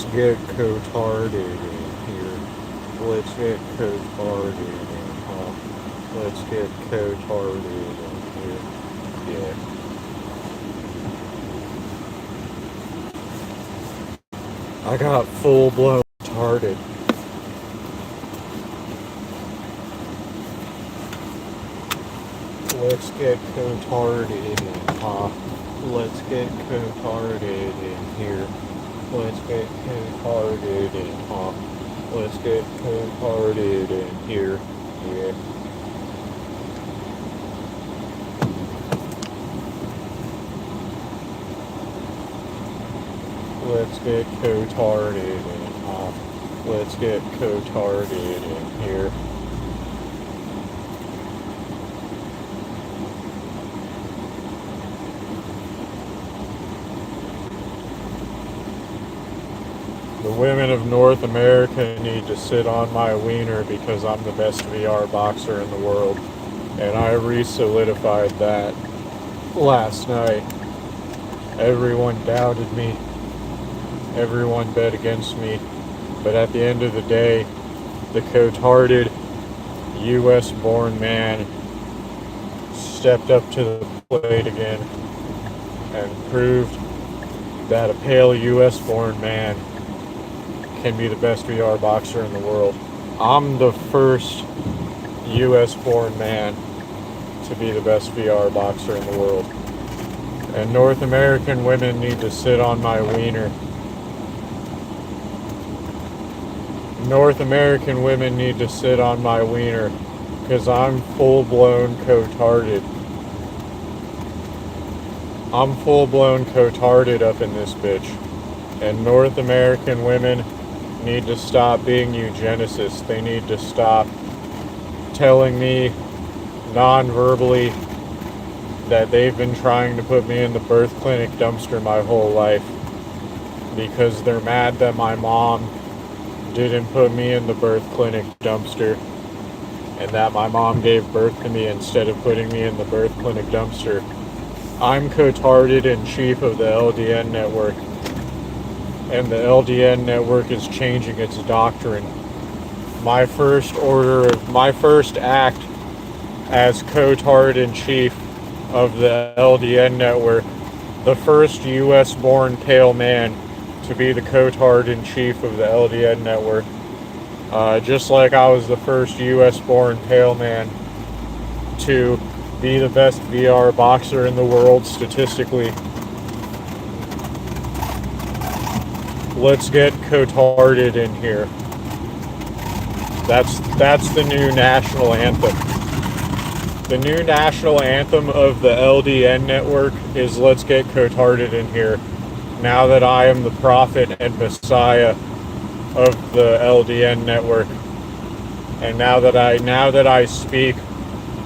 get cotarded in here. Let's get cotarded in, huh? Let's get cotarded in here. Yeah. I got full blown retarded. Let's get cotarded in, huh? Let's get cotarded in here. Let's get cotarded in, huh? Let's get cotarded in here. Yeah. Let's get cotarded in, huh? Let's get cotarded in here. The women of North America need to sit on my wiener because I'm the best VR boxer in the world. And I re-solidified that last night. Everyone doubted me. Everyone bet against me. But at the end of the day, the cotarded US-born man stepped up to the plate again and proved that a pale US-born man can be the best VR boxer in the world. I'm the first US-born man to be the best VR boxer in the world. And North American women need to sit on my wiener. North American women need to sit on my wiener because I'm full-blown cotarded. I'm full-blown cotarded up in this bitch. And North American women need to stop being eugenicists. They need to stop telling me non-verbally that they've been trying to put me in the birth clinic dumpster my whole life because they're mad that my mom didn't put me in the birth clinic dumpster and that my mom gave birth to me instead of putting me in the birth clinic dumpster. I'm cotarded and chief of the LDN network, and the LDN network is changing its doctrine. My first act as cotard and chief of the LDN network, the first US-born pale man to be the cotard in chief of the LDN network. Just like I was the first US-born pale man to be the best VR boxer in the world statistically. Let's get cotarded in here. That's the new national anthem. The new national anthem of the LDN network is "Let's get cotarded in here." Now that I am the prophet and messiah of the LDN network, and now that I speak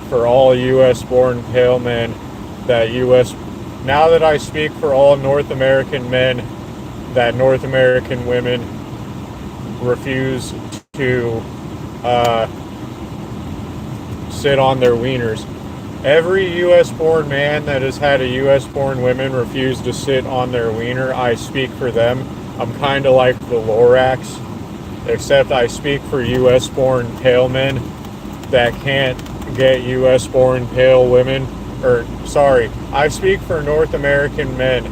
for all U.S.-born pale men, now that I speak for all North American men, that North American women refuse to sit on their wieners. Every U.S.-born man that has had a U.S.-born woman refuse to sit on their wiener, I speak for them. I'm kind of like the Lorax, except I speak for U.S.-born pale men that can't get U.S.-born pale women. I speak for North American men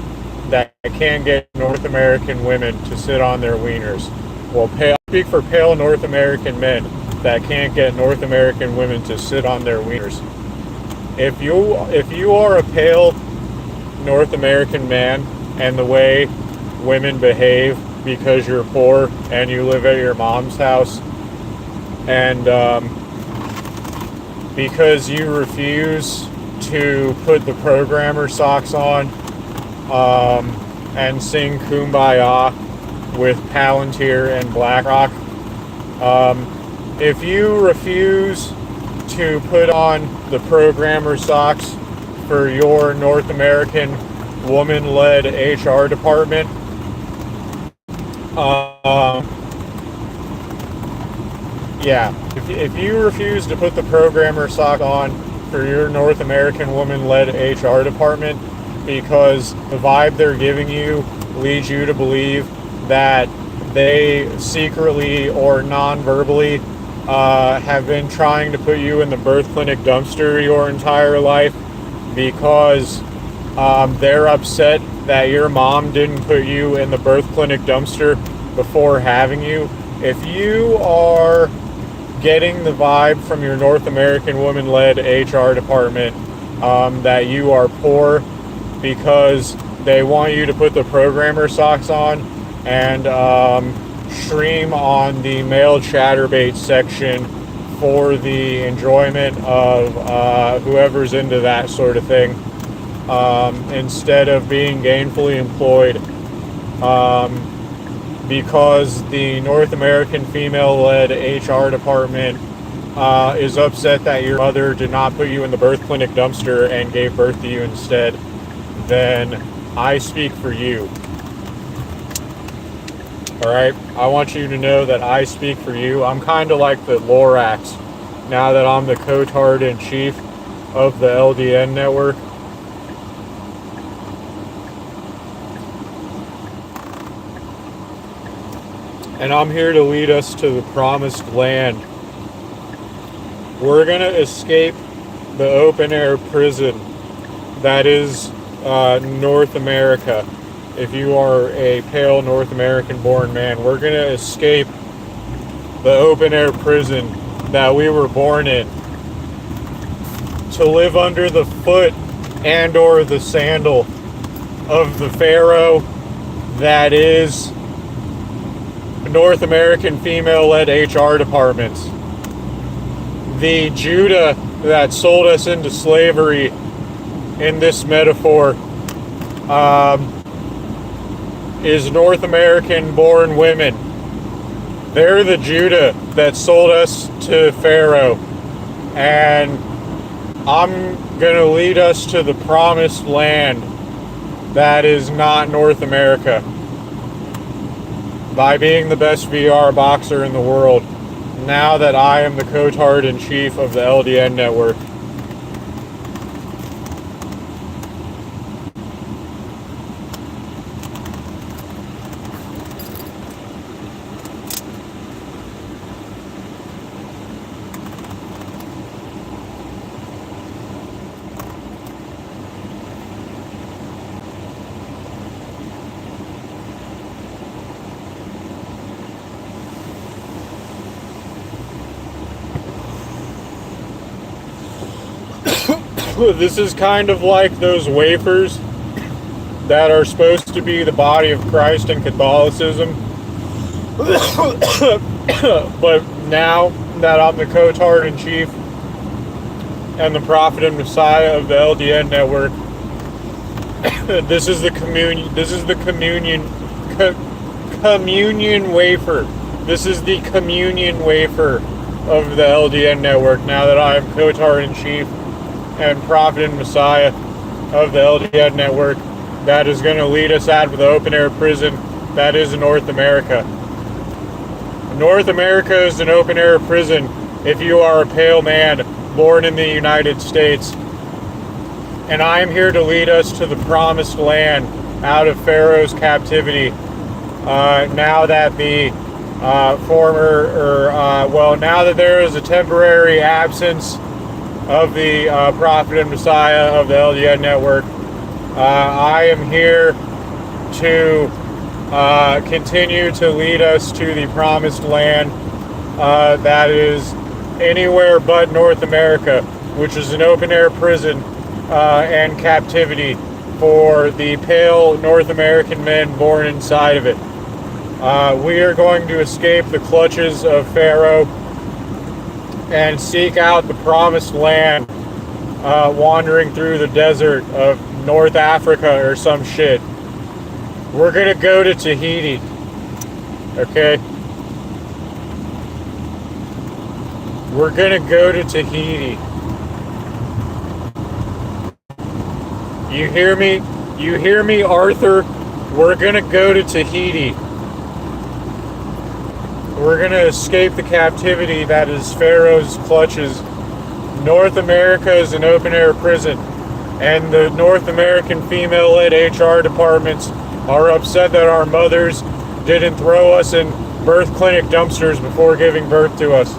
that can't get North American women to sit on their wieners. Well, I speak for pale North American men that can't get North American women to sit on their wieners. If you are a pale North American man and the way women behave because you're poor and you live at your mom's house and because you refuse to put the programmer socks on and sing Kumbaya with Palantir and BlackRock. If you refuse to put on the programmer socks for your North American woman-led HR department, if you refuse to put the programmer sock on for your North American woman-led HR department because the vibe they're giving you leads you to believe that they secretly or non-verbally have been trying to put you in the birth clinic dumpster your entire life because they're upset that your mom didn't put you in the birth clinic dumpster before having you. If you are getting the vibe from your North American woman-led HR department that you are poor because they want you to put the programmer socks on and stream on the male chatterbait section for the enjoyment of whoever's into that sort of thing, instead of being gainfully employed, because the North American female-led HR department is upset that your mother did not put you in the birth clinic dumpster and gave birth to you instead, then I speak for you. Alright? I want you to know that I speak for you. I'm kind of like the Lorax now that I'm the Cotarded chief of the LDN network. And I'm here to lead us to the promised land. We're going to escape the open-air prison that is North America. If you are a pale North American-born man, we're going to escape the open-air prison that we were born in to live under the foot and or the sandal of the Pharaoh that is North American female-led HR departments. The Judah that sold us into slavery in this metaphor is North American-born women. They're the Judah that sold us to Pharaoh. And I'm going to lead us to the promised land that is not North America by being the best VR boxer in the world, now that I am the Cotarded-in-Chief of the LDN network. This is kind of like those wafers that are supposed to be the body of Christ in Catholicism. But now that I'm the Cotarded-in-Chief and the Prophet and Messiah of the LDN network, this is the communion. This is the communion wafer. This is the communion wafer of the LDN network. Now that I am Cotarded-in-Chief and Prophet and Messiah of the LDN network, that is going to lead us out of the open-air prison that is North America. North America is an open-air prison if you are a pale man born in the United States. And I am here to lead us to the promised land out of Pharaoh's captivity. Now that the now that there is a temporary absence of the Prophet and Messiah of the LDN network, I am here to continue to lead us to the promised land that is anywhere but North America, which is an open-air prison and captivity for the pale North American men born inside of it. We are going to escape the clutches of Pharaoh and seek out the promised land, wandering through the desert of North Africa or some shit. We're gonna go to Tahiti, okay? We're gonna go to Tahiti. You hear me? You hear me, Arthur? We're gonna go to Tahiti. We're going to escape the captivity that is Pharaoh's clutches. North America is an open-air prison, and the North American female-led HR departments are upset that our mothers didn't throw us in birth clinic dumpsters before giving birth to us.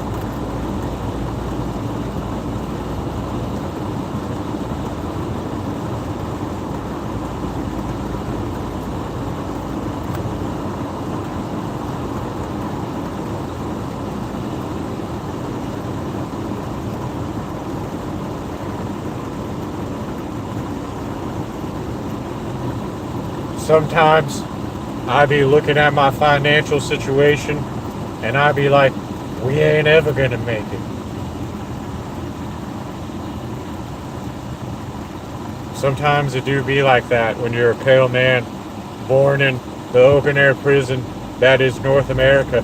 Sometimes I be looking at my financial situation and I be like, we ain't ever gonna make it. Sometimes it do be like that when you're a pale man born in the open air prison that is North America.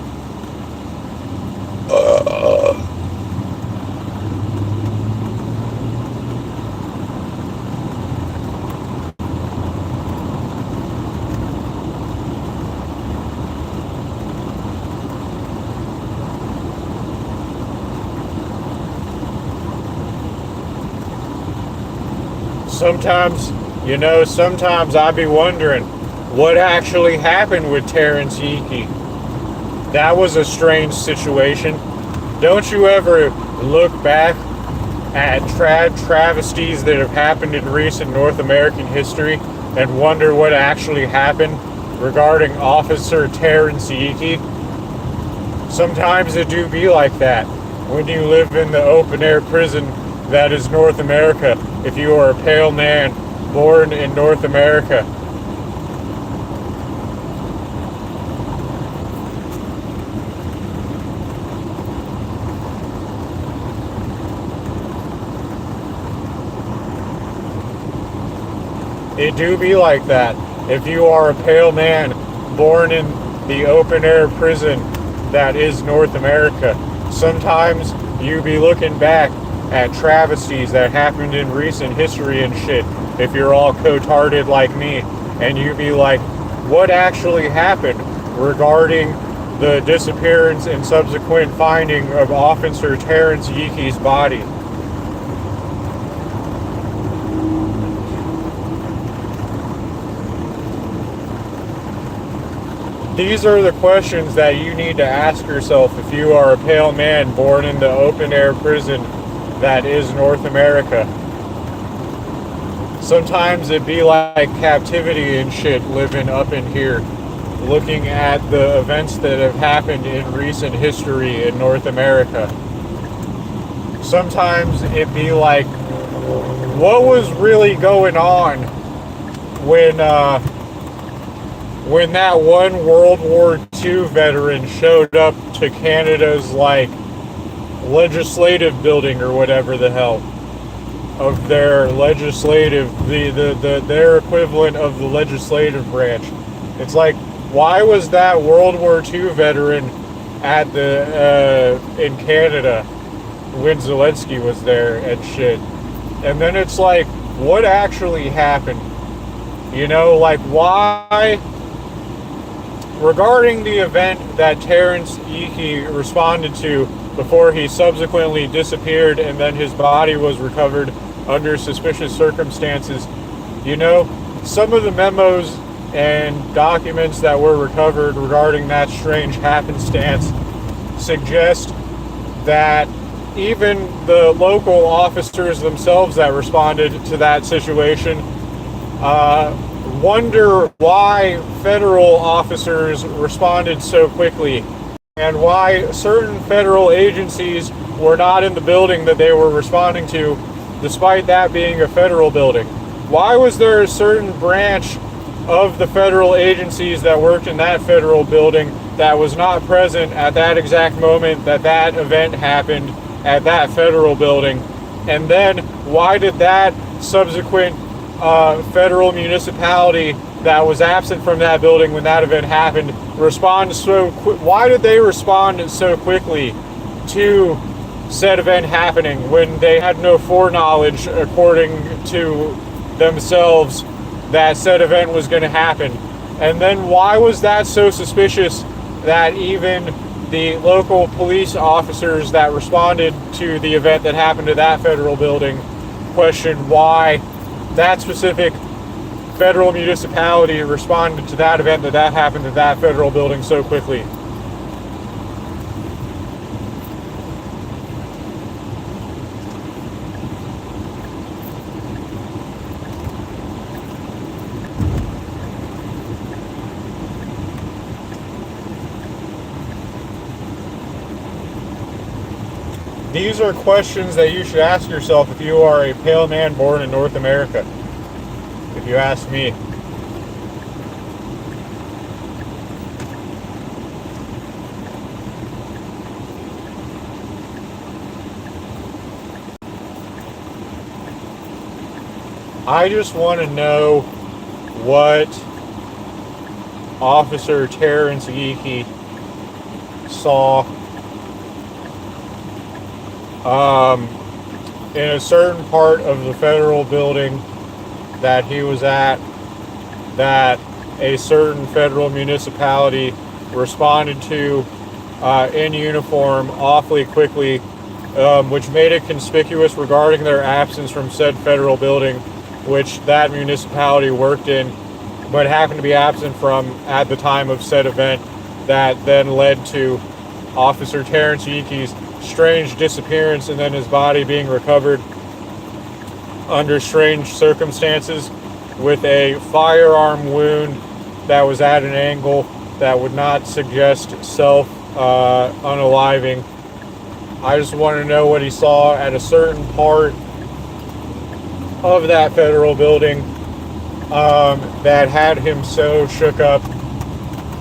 Sometimes I be wondering what actually happened with Terrence Yeekey. That was a strange situation. Don't you ever look back at travesties that have happened in recent North American history and wonder what actually happened regarding Officer Terrence Yeekey? Sometimes it do be like that when you live in the open air prison that is North America, if you are a pale man born in North America. It do be like that if you are a pale man born in the open air prison that is North America. Sometimes you be looking back at travesties that happened in recent history and shit, if you're all cotarded like me, and you be like, what actually happened regarding the disappearance and subsequent finding of Officer Terrence Yeekey's body? These are the questions that you need to ask yourself if you are a pale man born in the open air prison that is North America. Sometimes it be like captivity and shit living up in here, looking at the events that have happened in recent history in North America. Sometimes it be like, what was really going on when that one World War II veteran showed up to Canada's like legislative building or whatever the hell of their legislative, their equivalent of the legislative branch. It's like, why was that World War II veteran at the in Canada when Zelensky was there and shit? And then it's like, what actually happened? You know, like, why? Regarding the event that Terrence Yeekey responded to before he subsequently disappeared and then his body was recovered under suspicious circumstances, you know, some of the memos and documents that were recovered regarding that strange happenstance suggest that even the local officers themselves that responded to that situation wonder why federal officers responded so quickly and why certain federal agencies were not in the building that they were responding to, despite that being a federal building. Why was there a certain branch of the federal agencies that worked in that federal building that was not present at that exact moment that that event happened at that federal building? And then why did that subsequent federal municipality that was absent from that building when that event happened respond so quick? Why did they respond so quickly to said event happening when they had no foreknowledge, according to themselves, that said event was going to happen? And then why was that so suspicious that even the local police officers that responded to the event that happened at that federal building questioned why that specific federal municipality responded to that event that happened to that federal building so quickly? These are questions that you should ask yourself if you are a pale man born in North America, if you ask me. I just want to know what Officer Terrence Geeky saw in a certain part of the federal building that he was at, that a certain federal municipality responded to in uniform awfully quickly, which made it conspicuous regarding their absence from said federal building, which that municipality worked in, but happened to be absent from at the time of said event, that then led to Officer Terrence Geeky's strange disappearance and then his body being recovered under strange circumstances with a firearm wound that was at an angle that would not suggest self-unaliving. I just want to know what he saw at a certain part of that federal building that had him so shook up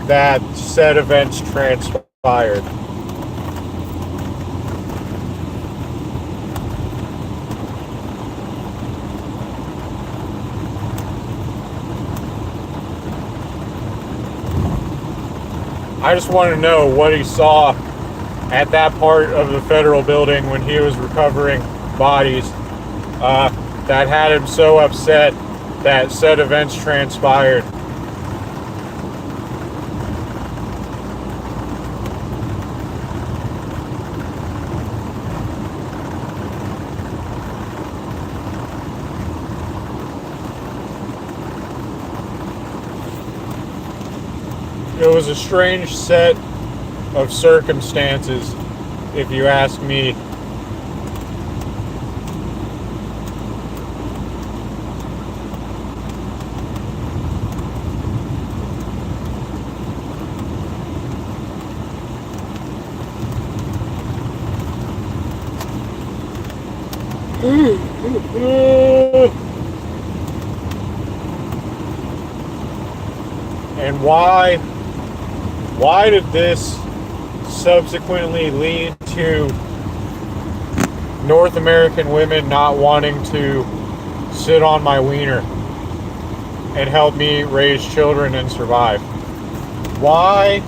that said events transpired. I just want to know what he saw at that part of the federal building when he was recovering bodies that had him so upset that said events transpired. It was a strange set of circumstances, if you ask me. And why did this subsequently lead to North American women not wanting to sit on my wiener and help me raise children and survive? Why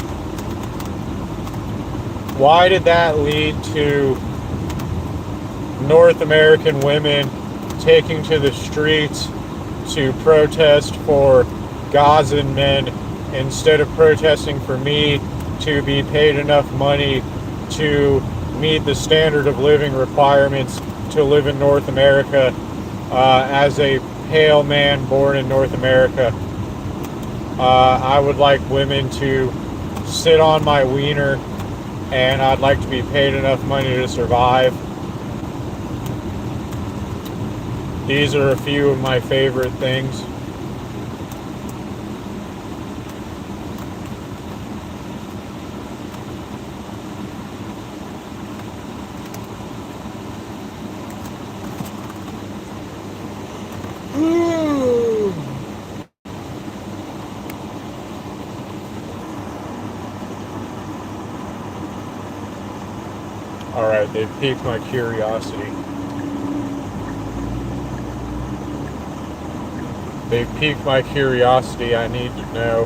did that lead to North American women taking to the streets to protest for Gazan men instead of protesting for me to be paid enough money to meet the standard of living requirements to live in North America as a pale man born in North America? I would like women to sit on my wiener, and I'd like to be paid enough money to survive. These are a few of my favorite things. Alright, they've piqued my curiosity. They've piqued my curiosity. I need to know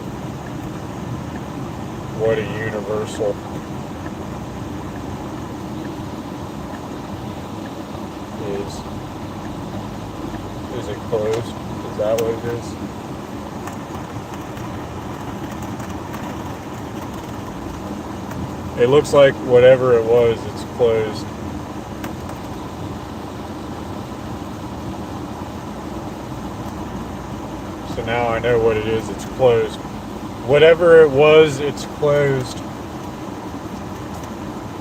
what a universal is. Is it closed? Is that what it is? It looks like whatever it was, it's closed. So now I know what it is. It's closed. Whatever it was, it's closed.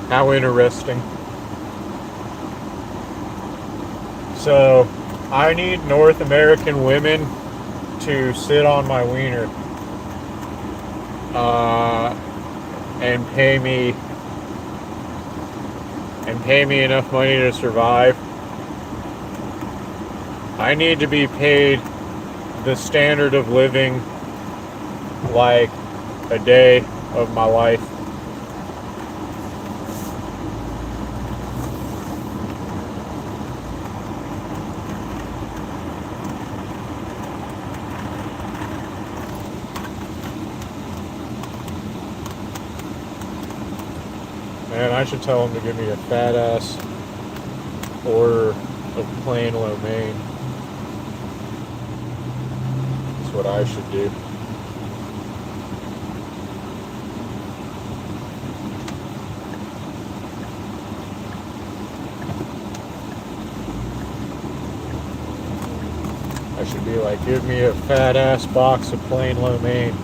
How interesting. So I need North American women to sit on my wiener and pay me enough money to survive. I need to be paid the standard of living like a day of my life. Man, I should tell him to give me a fat ass order of plain lo mein. That's what I should do. I should be like, give me a fat ass box of plain lo mein.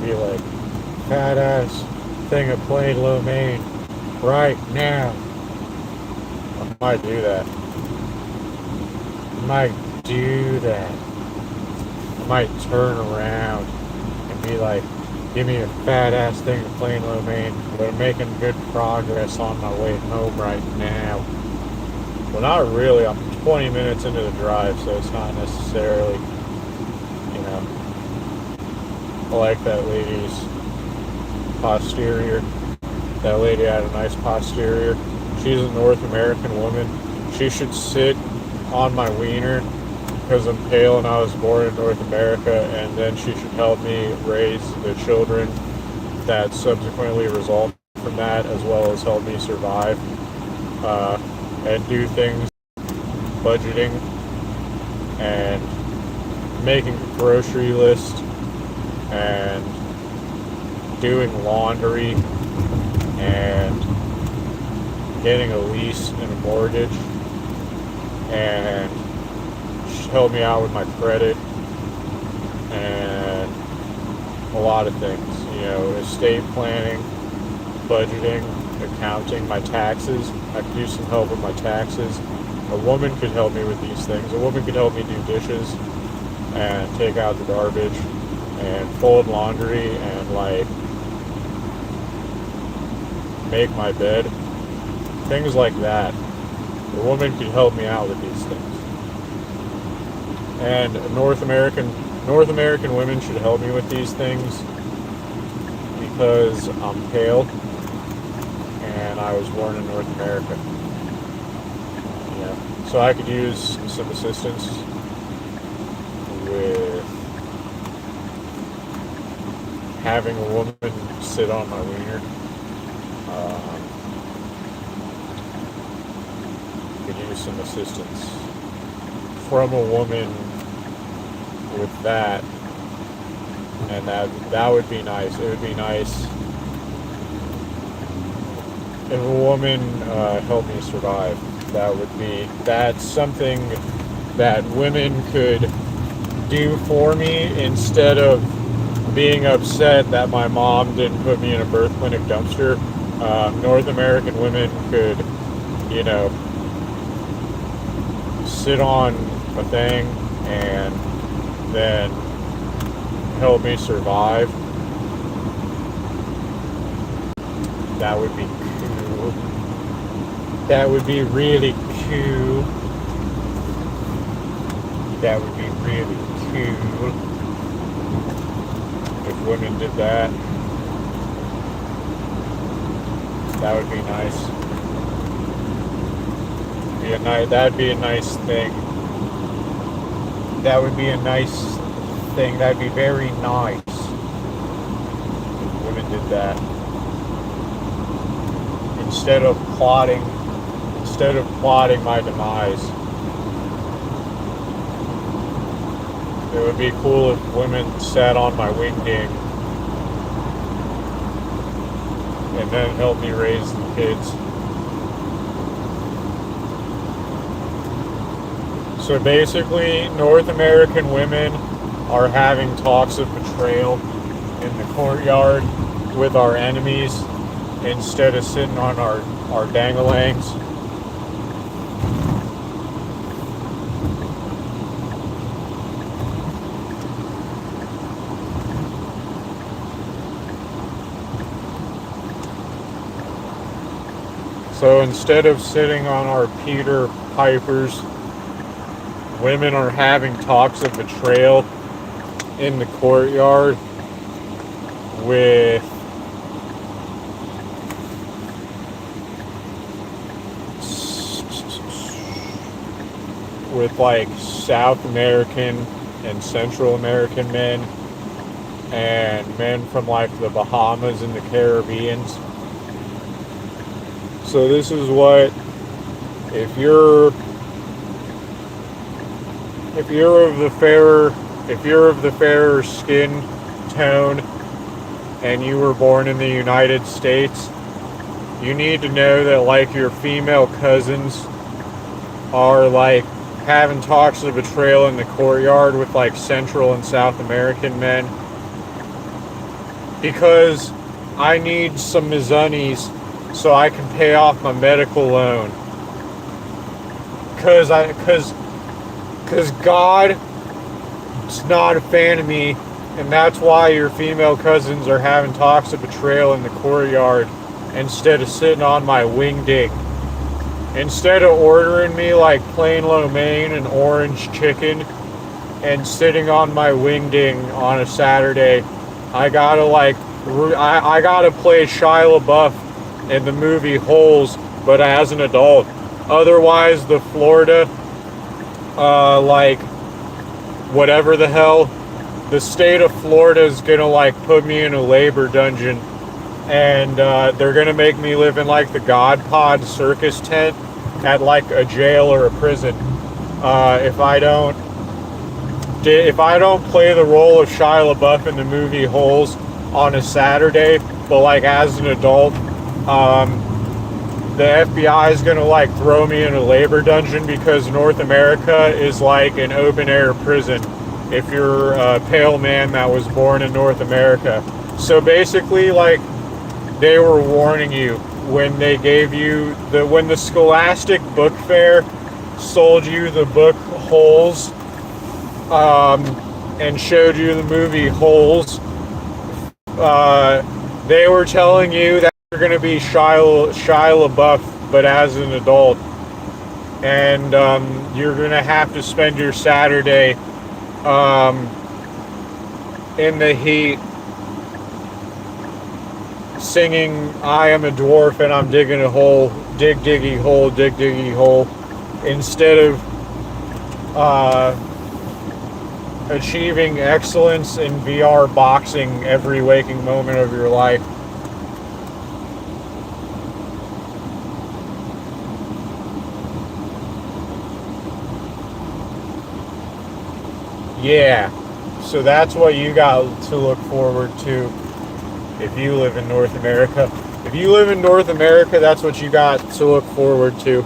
Be like, fat ass thing of plain lo mein right now. I might do that. I might do that. I might turn around and be like, give me a fat ass thing of plain lo mein. But I'm making good progress on my way home right now. Well, not really. I'm 20 minutes into the drive, so it's not necessarily, you know. I like that lady's posterior. That lady had a nice posterior. She's a North American woman. She should sit on my wiener because I'm pale and I was born in North America, and then she should help me raise the children that subsequently result from that, as well as help me survive and do things, budgeting and making a grocery list and doing laundry and getting a lease and a mortgage, and help me out with my credit and a lot of things, you know, estate planning, budgeting, accounting, my taxes. I could use some help with my taxes. A woman could help me with these things. A woman could help me do dishes and take out the garbage and fold laundry and like make my bed, things like that. A woman could help me out with these things. And North American women should help me with these things because I'm pale and I was born in North America. Yeah. So I could use some assistance with having a woman sit on my wiener. Could use some assistance from a woman with that, and that would be nice. It would be nice if a woman helped me survive. That's something that women could do for me instead of being upset that my mom didn't put me in a birth clinic dumpster. North American women could, you know, sit on a thing and then help me survive. That would be cool. That would be really cool. That would be really cool if women did that. That would be nice. That'd be a nice thing. That would be a nice thing. That'd be very nice if women did that. Instead of plotting my demise. It would be cool if women sat on my wingding and then helped me raise the kids. So basically, North American women are having talks of betrayal in the courtyard with our enemies instead of sitting on our dangalangs. So instead of sitting on our Peter Pipers, women are having talks of betrayal in the courtyard with like South American and Central American men and men from like the Bahamas and the Caribbean. So this is what, if you're of the fairer skin tone and you were born in the United States, you need to know that like your female cousins are like having talks of betrayal in the courtyard with like Central and South American men, because I need some mizunnies so I can pay off my medical loan. Cause God is not a fan of me, and that's why your female cousins are having talks of betrayal in the courtyard instead of sitting on my wingding. Instead of ordering me like plain lo mein and orange chicken and sitting on my wingding on a Saturday, I gotta play Shia LaBeouf in the movie Holes, but as an adult. Otherwise, the Florida, whatever the hell, the state of Florida is gonna like put me in a labor dungeon, and they're gonna make me live in like the God Pod circus tent at like a jail or a prison. If I don't play the role of Shia LaBeouf in the movie Holes on a Saturday, but like as an adult, the FBI is gonna like throw me in a labor dungeon because North America is like an open air prison if you're a pale man that was born in North America. So basically, like, they were warning you when they gave you when the Scholastic Book Fair sold you the book Holes, and showed you the movie Holes. They were telling you that you're going to be Shia LaBeouf, but as an adult. And you're going to have to spend your Saturday in the heat singing I am a dwarf and I'm digging a hole, dig diggy hole, dig diggy hole, instead of achieving excellence in VR boxing every waking moment of your life. Yeah, so that's what you got to look forward to if you live in North America. If you live in North America, that's what you got to look forward to.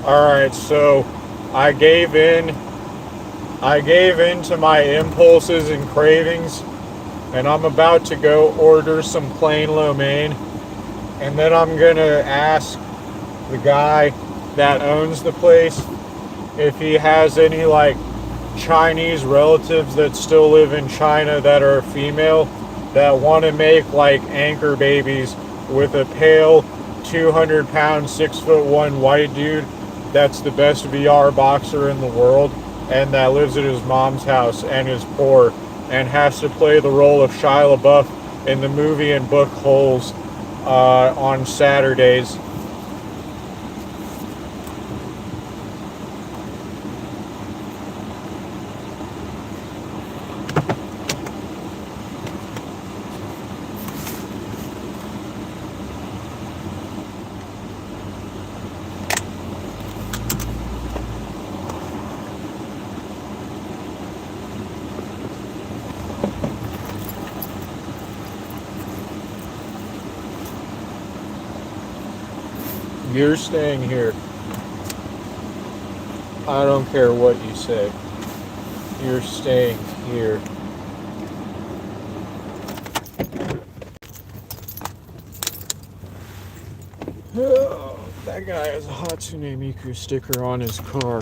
Alright, so I gave in. I gave in to my impulses and cravings, and I'm about to go order some plain lo mein, and then I'm gonna ask the guy that owns the place if he has any like Chinese relatives that still live in China that are female that want to make like anchor babies with a pale 200-pound 6'1" white dude that's the best VR boxer in the world and that lives at his mom's house and is poor and has to play the role of Shia LaBeouf in the movie and book Holes on Saturdays. You're staying here. I don't care what you say. You're staying here. Oh, that guy has a Hatsune Miku sticker on his car.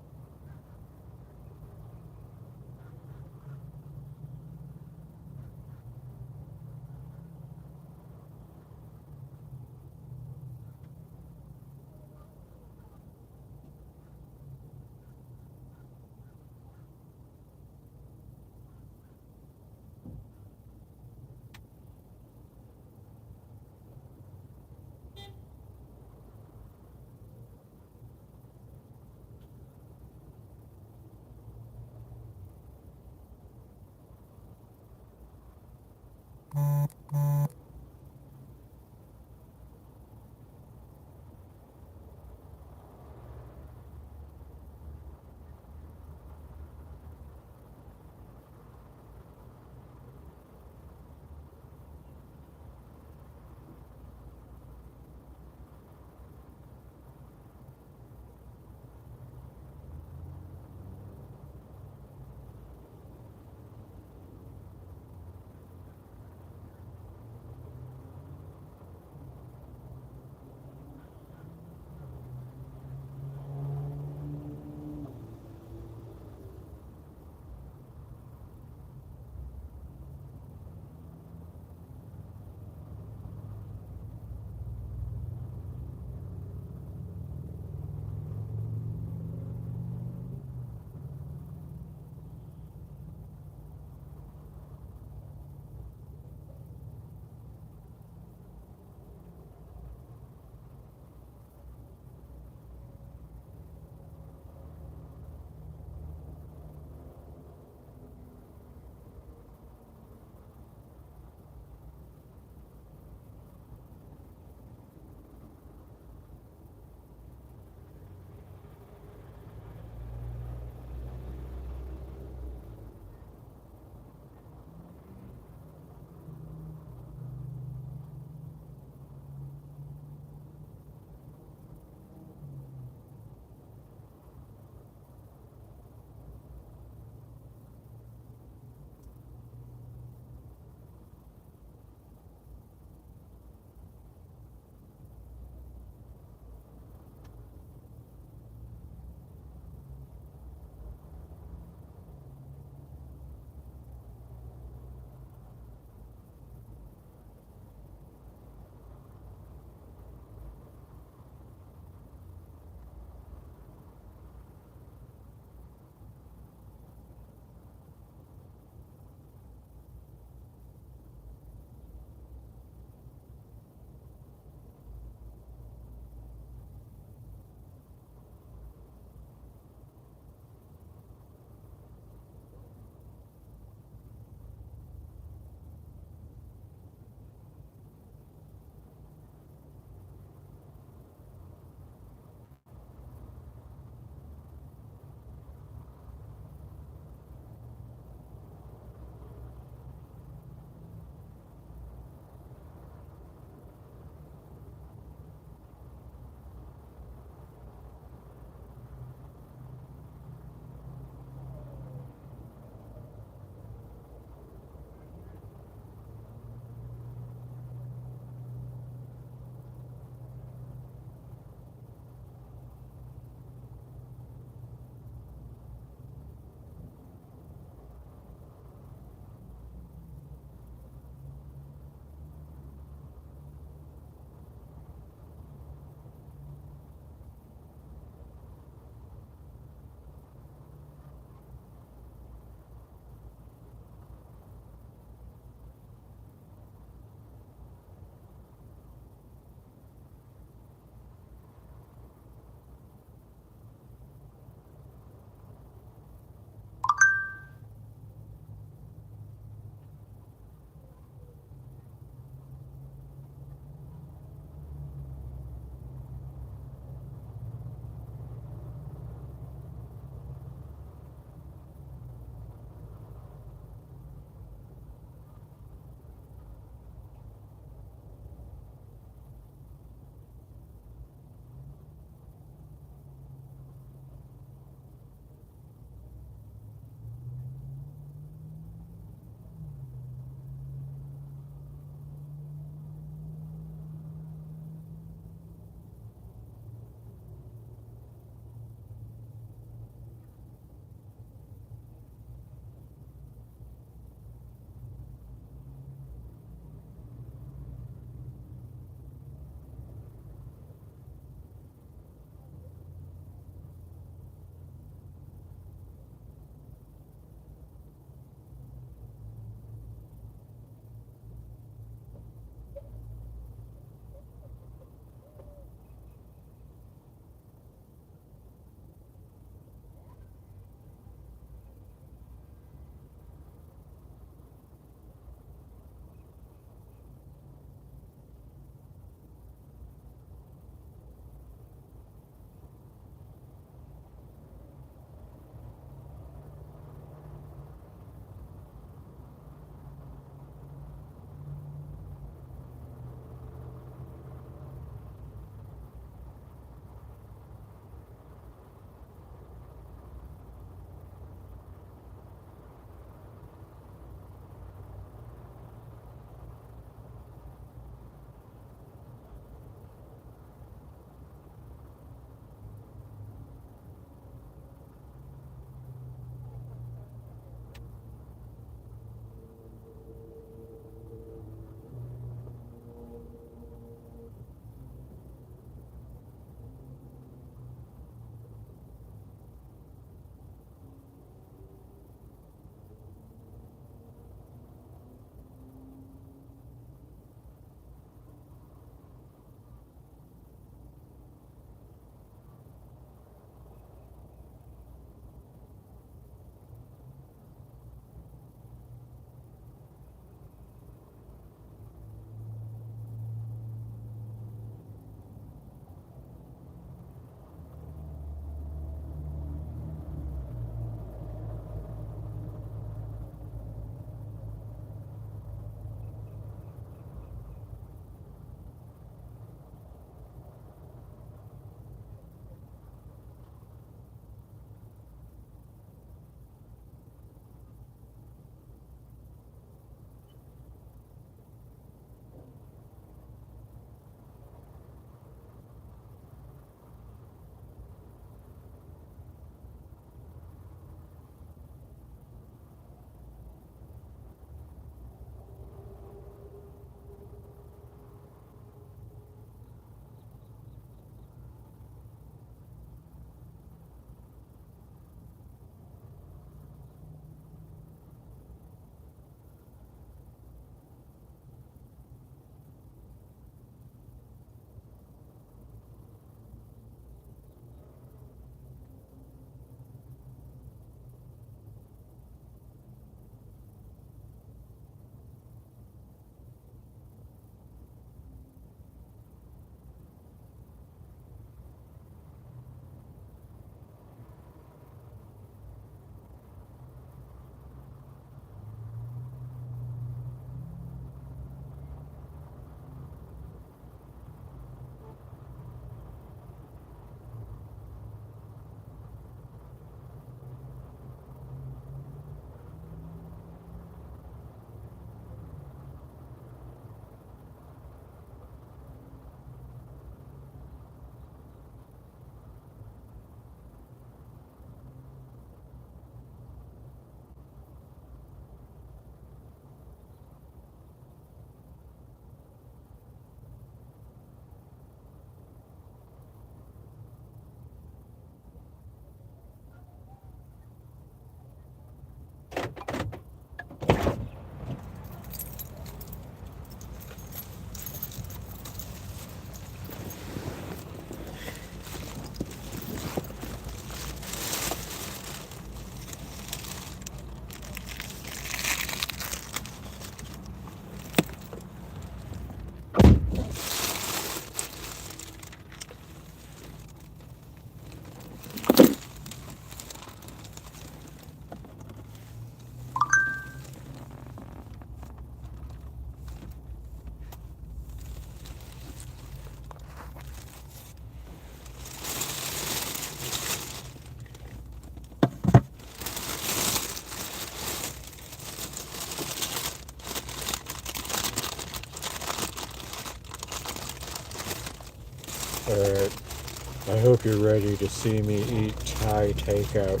hope you're ready to see me eat Thai takeout,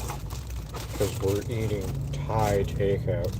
because we're eating Thai takeout.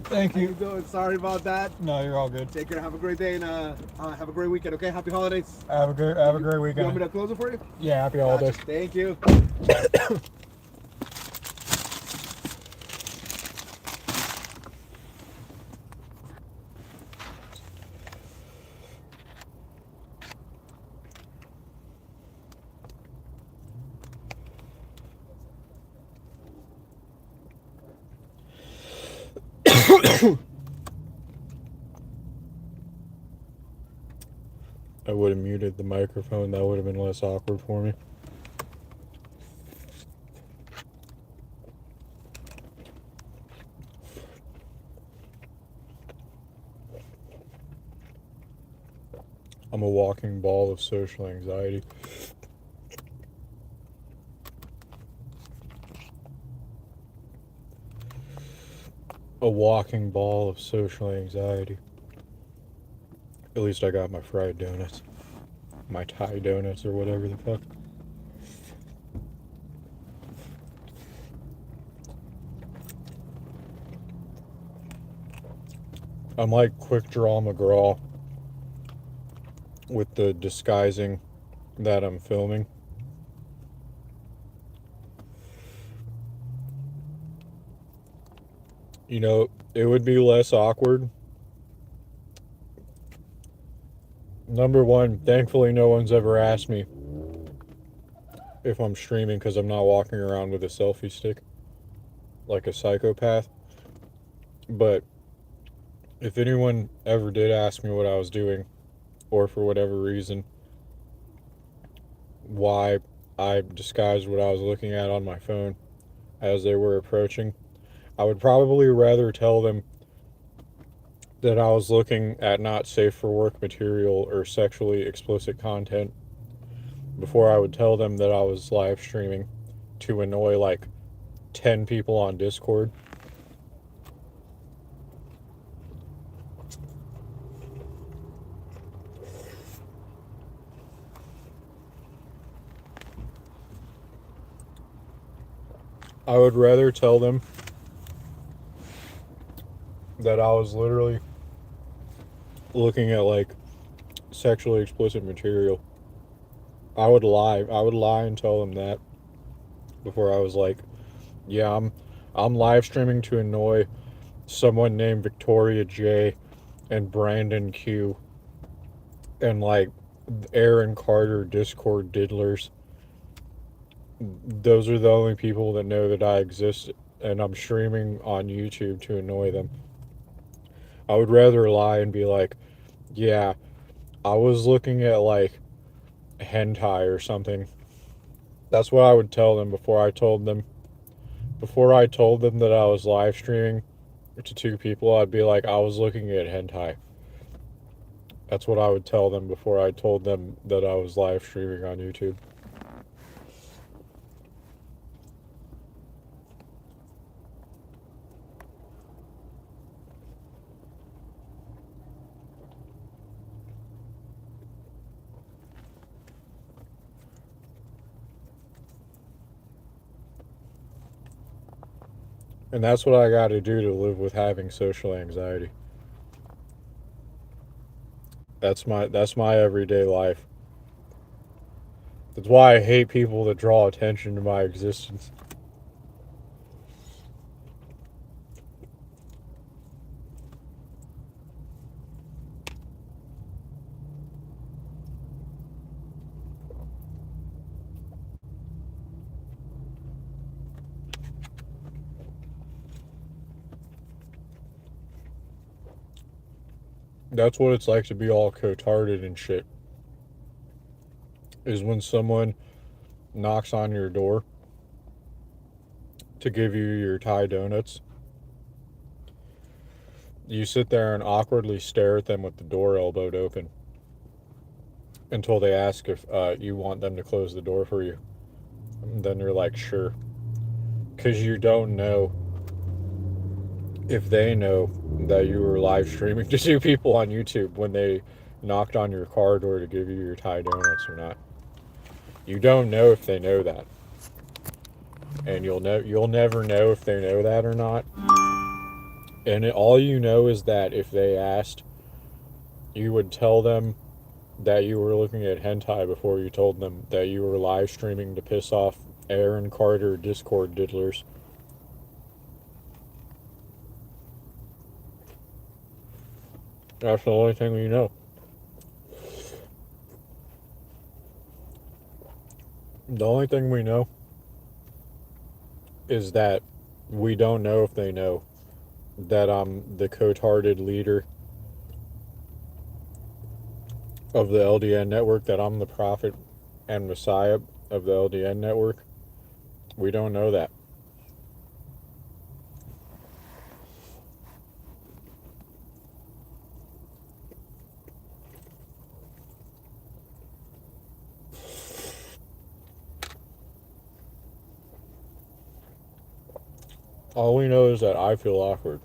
Thank How you you. doing? Sorry about that. No, you're all good. Take care. Have a great day and have a great weekend. Okay. Happy holidays. Have a great You want me weekend. to close it for you? Yeah, happy Gotcha. holidays. Thank you. I would have muted the microphone. That would have been less awkward for me. I'm a walking ball of social anxiety. A walking ball of social anxiety. At least I got my fried donuts. My Thai donuts or whatever the fuck. I'm like Quick Draw McGraw with the disguising that I'm filming. You know, it would be less awkward. Number one, thankfully no one's ever asked me if I'm streaming because I'm not walking around with a selfie stick like a psychopath. But if anyone ever did ask me what I was doing, or for whatever reason, why I disguised what I was looking at on my phone as they were approaching, I would probably rather tell them that I was looking at not safe for work material or sexually explicit content before I would tell them that I was live streaming to annoy like 10 people on Discord. I would rather tell them that I was literally looking at like sexually explicit material. I would lie. I would lie and tell them that before I was like, yeah, I'm live streaming to annoy someone named Victoria J and Brandon Q and like Aaron Carter Discord diddlers. Those are the only people that know that I exist and I'm streaming on YouTube to annoy them. I would rather lie and be like, yeah, I was looking at like hentai or something. That's what I would tell them before I told them that I was live streaming to two people. I'd be like, I was looking at hentai. That's what I would tell them before I told them that I was live streaming on YouTube. And that's what I got to do to live with having social anxiety. That's my everyday life. That's why I hate people that draw attention to my existence. That's what it's like to be all cotarded and shit. Is when someone knocks on your door to give you your Thai donuts. You sit there and awkwardly stare at them with the door elbowed open until they ask if you want them to close the door for you. And then you're like, sure. Because you don't know if they know that you were live streaming to two people on YouTube when they knocked on your car door to give you your Thai donuts or not. You don't know if they know that, and you'll never know if they know that or not. And all you know is that if they asked, you would tell them that you were looking at hentai before you told them that you were live streaming to piss off Aaron Carter Discord diddlers. That's the only thing we know. The only thing we know is that we don't know if they know that I'm the Cotarded leader of the LDN network, that I'm the prophet and messiah of the LDN network. We don't know that. All we know is that I feel awkward.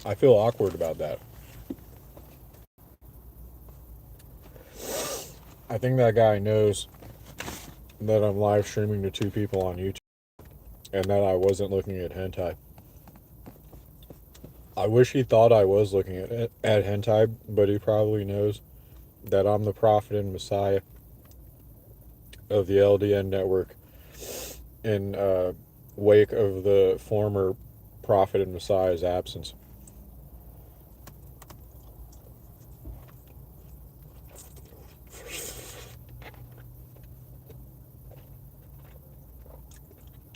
I feel awkward about that. I think that guy knows that I'm live streaming to two people on YouTube and that I wasn't looking at hentai. I wish he thought I was looking at hentai, but he probably knows that I'm the prophet and messiah of the LDN network in wake of the former prophet and messiah's absence.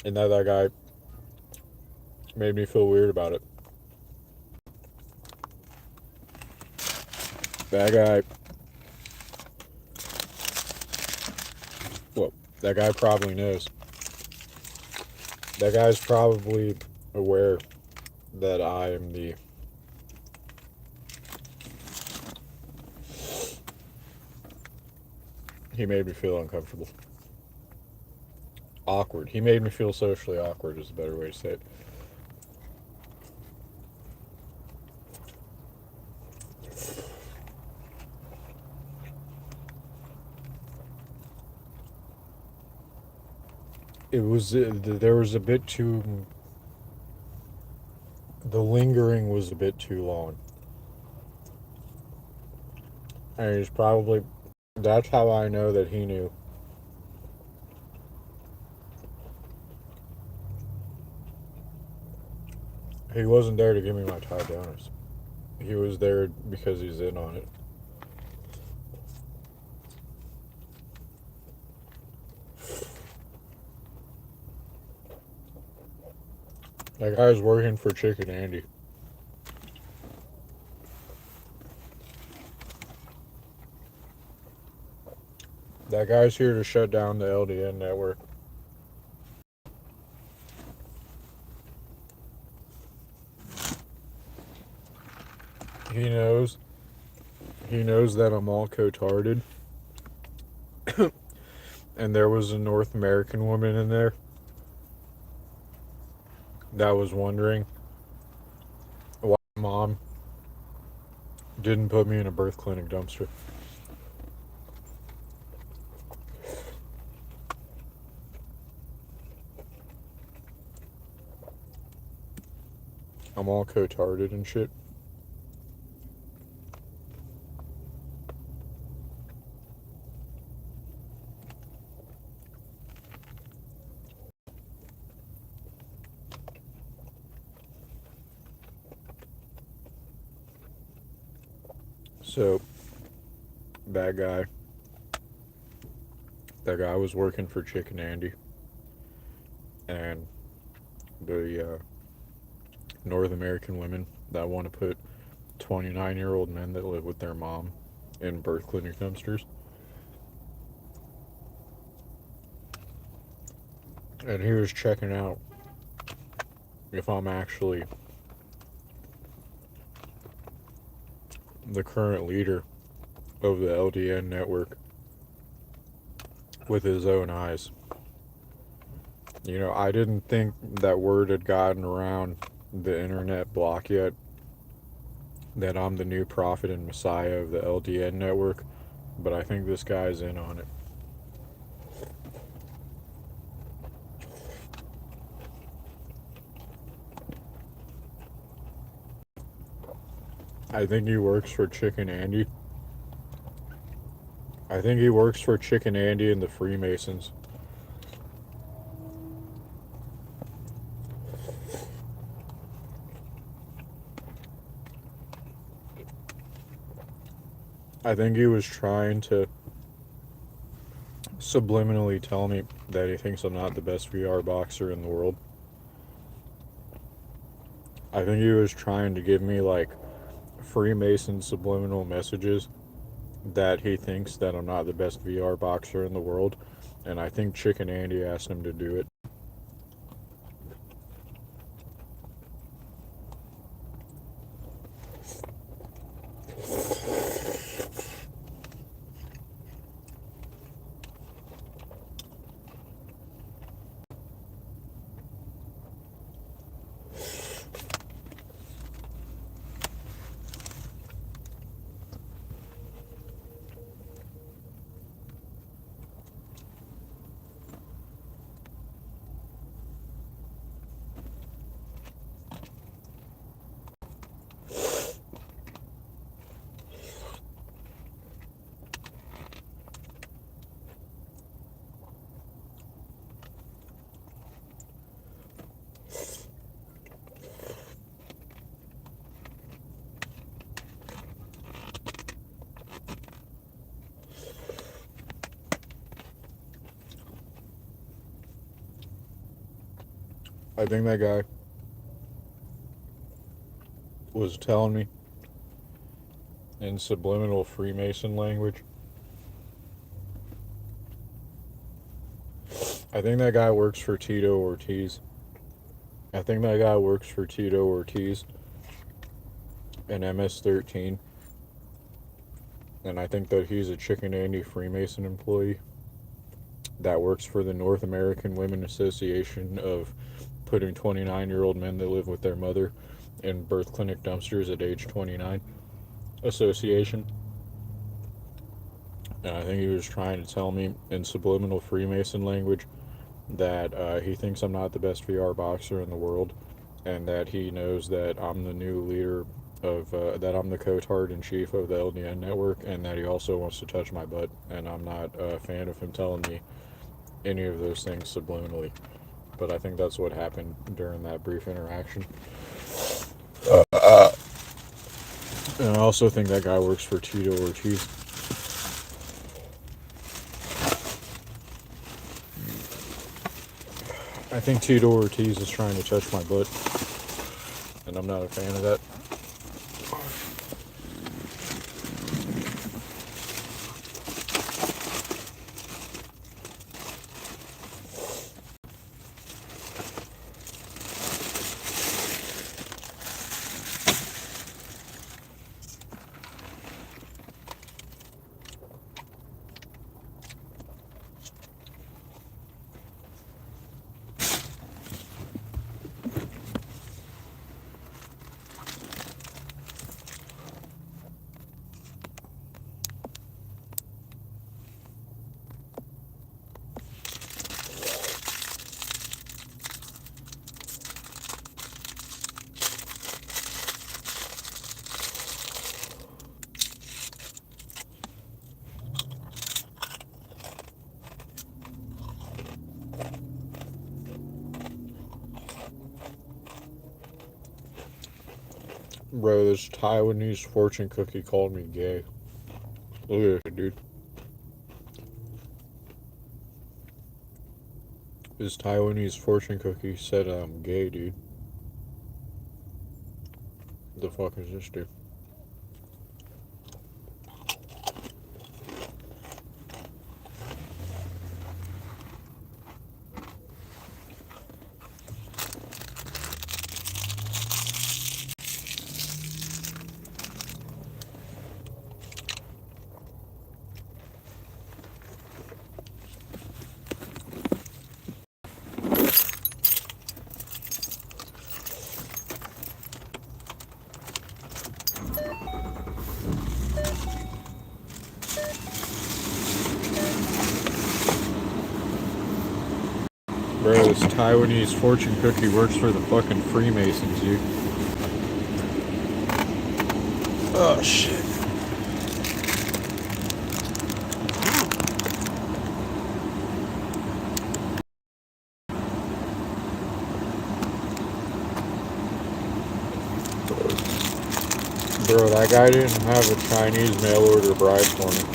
And that guy made me feel weird about it. That guy, well, that guy probably knows. That guy's probably aware that I am the he made me feel uncomfortable. Awkward. He made me feel socially awkward is a better way to say it. It was there was a bit too the lingering was a bit too long. And he's probably that's how I know that he knew. He wasn't there to give me my Thai donuts. He was there because he's in on it. That guy's working for Chicken Andy. That guy's here to shut down the LDN network. He knows. He knows that I'm all cotarded. And there was a North American woman in there that was wondering why mom didn't put me in a birth clinic dumpster. I'm all cotarded and shit. So, that guy was working for Chicken Andy, and the North American women that want to put 29-year-old men that live with their mom in birth clinic dumpsters. And he was checking out if I'm actually the current leader of the LDN network with his own eyes. You know, I didn't think that word had gotten around the internet block yet that I'm the new prophet and messiah of the LDN network, but I think this guy's in on it. I think he works for Chicken Andy. I think he works for Chicken Andy and the Freemasons. I think he was trying to subliminally tell me that he thinks I'm not the best VR boxer in the world. I think he was trying to give me like Freemason subliminal messages that he thinks that I'm not the best VR boxer in the world, and I think Chicken Andy asked him to do it. I think that guy was telling me in subliminal Freemason language. I think that guy works for Tito Ortiz. I think that guy works for Tito Ortiz and MS-13. And I think that he's a Chicken Andy Freemason employee that works for the North American Women Association of putting 29-year-old men that live with their mother in birth clinic dumpsters at age 29 association. And I think he was trying to tell me in subliminal Freemason language that he thinks I'm not the best VR boxer in the world, and that he knows that I'm the new leader of that I'm the Cotard in chief of the LDN network, and that he also wants to touch my butt. And I'm not a fan of him telling me any of those things subliminally, but I think that's what happened during that brief interaction. And I also think that guy works for Tito Ortiz. I think Tito Ortiz is trying to touch my butt, and I'm not a fan of that. Bro, this Taiwanese fortune cookie called me gay. Look at it, dude. This Taiwanese fortune cookie said I'm gay, dude. The fuck is this, dude? Bro, this Taiwanese fortune cookie works for the fucking Freemasons, dude. Oh, shit. Bro, that guy didn't have a Chinese mail order bride for me.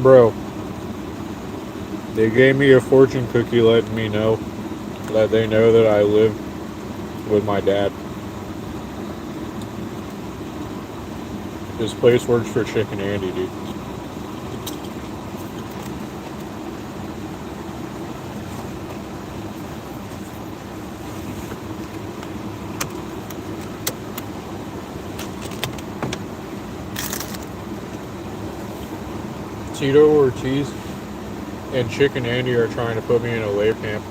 Bro, they gave me a fortune cookie letting me know that they know that I live with my dad. This place works for Chicken Andy, dude. Tito Ortiz and Chicken Andy are trying to put me in a labor camp.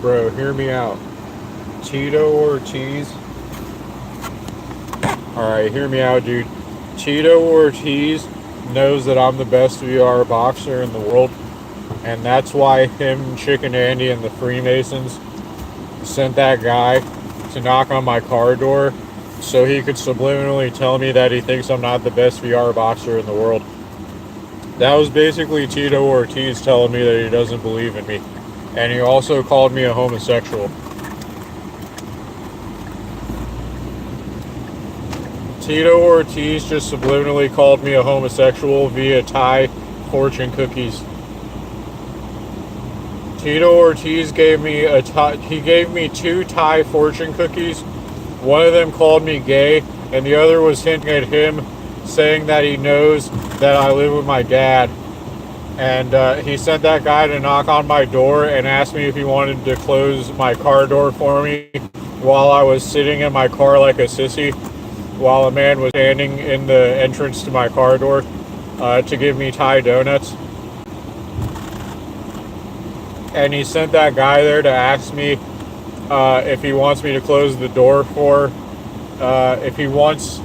Bro, hear me out. Tito Ortiz. Alright, hear me out, dude. Tito Ortiz knows that I'm the best VR boxer in the world, and that's why him, Chicken Andy, and the Freemasons sent that guy to knock on my car door so he could subliminally tell me that he thinks I'm not the best VR boxer in the world. That was basically Tito Ortiz telling me that he doesn't believe in me. And he also called me a homosexual. Tito Ortiz just subliminally called me a homosexual via Thai fortune cookies. Tito Ortiz gave me he gave me 2 Thai fortune cookies. One of them called me gay, and the other was hinting at him, saying that he knows that I live with my dad. And he sent that guy to knock on my door and asked me if he wanted to close my car door for me while I was sitting in my car like a sissy, while a man was standing in the entrance to my car door to give me Thai donuts. And he sent that guy there to ask me if he wants me to close the door if he wants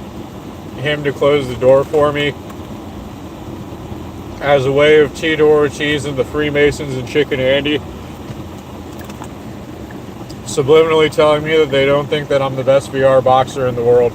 him to close the door for me, as a way of Tito Ortiz and the Freemasons and Chicken Andy subliminally telling me that they don't think that I'm the best VR boxer in the world.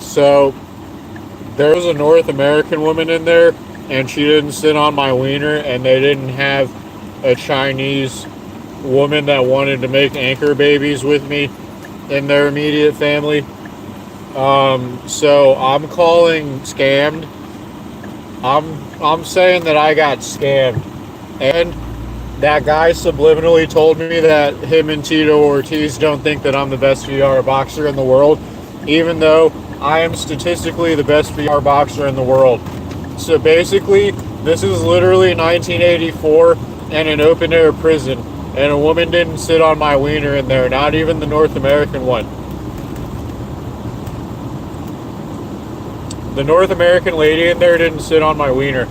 So there was a North American woman in there, and she didn't sit on my wiener, and they didn't have a Chinese woman that wanted to make anchor babies with me in their immediate family. So I'm calling scammed. I'm saying that I got scammed, and that guy subliminally told me that him and Tito Ortiz don't think that I'm the best VR boxer in the world, even though I am statistically the best VR boxer in the world. So basically, this is literally 1984 and an open air prison, and a woman didn't sit on my wiener in there, not even the North American one. The North American lady in there didn't sit on my wiener.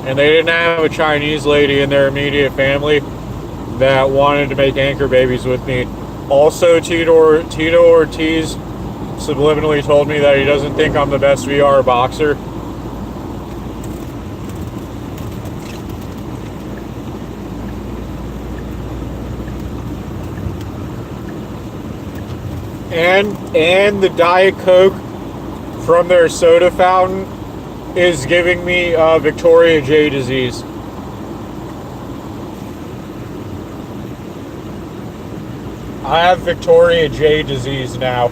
And they didn't have a Chinese lady in their immediate family that wanted to make anchor babies with me. Also, Tito Ortiz subliminally told me that he doesn't think I'm the best VR boxer. And the Diet Coke from their soda fountain is giving me Victoria J disease. I have Victoria J disease now.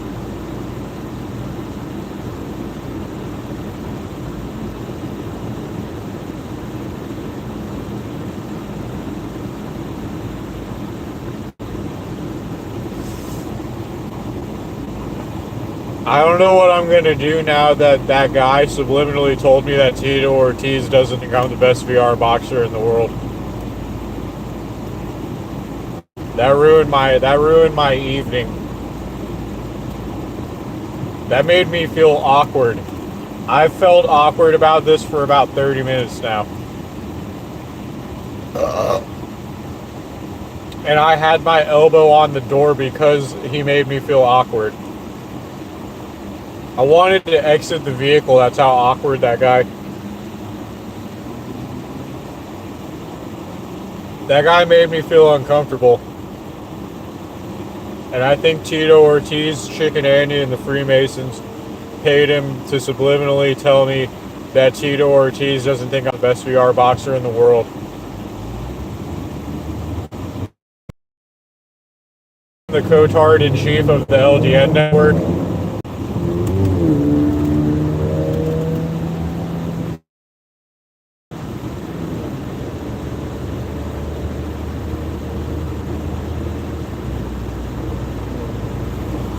I don't know what I'm going to do now that that guy subliminally told me that Tito Ortiz doesn't think I'm the best VR boxer in the world. That ruined my evening. That made me feel awkward. I've felt awkward about this for about 30 minutes now. And I had my elbow on the door because he made me feel awkward. I wanted to exit the vehicle. That's how awkward that guy. That guy made me feel uncomfortable. And I think Tito Ortiz, Chicken Andy, and the Freemasons paid him to subliminally tell me that Tito Ortiz doesn't think I'm the best VR boxer in the world. The Cotarded chief of the LDN network.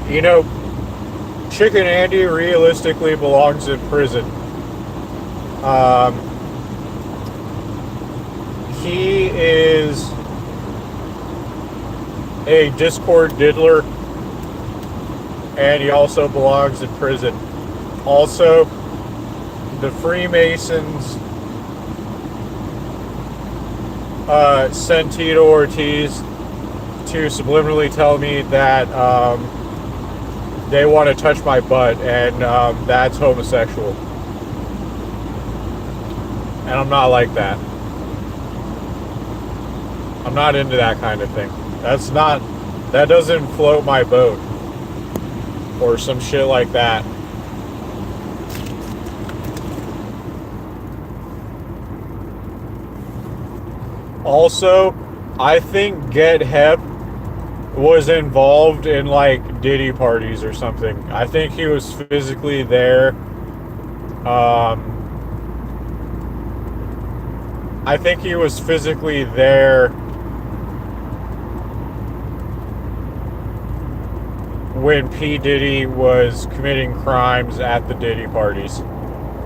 You know, Chicken Andy realistically belongs in prison. He is a Discord diddler, and he also belongs in prison. Also, the Freemasons sent Tito Ortiz to subliminally tell me that they want to touch my butt, and that's homosexual. And I'm not like that. I'm not into that kind of thing. That doesn't float my boat. Or some shit like that. Also, I think Get Hep was involved in like Diddy parties or something. I think he was physically there. I think he was physically there when P. Diddy was committing crimes at the Diddy parties.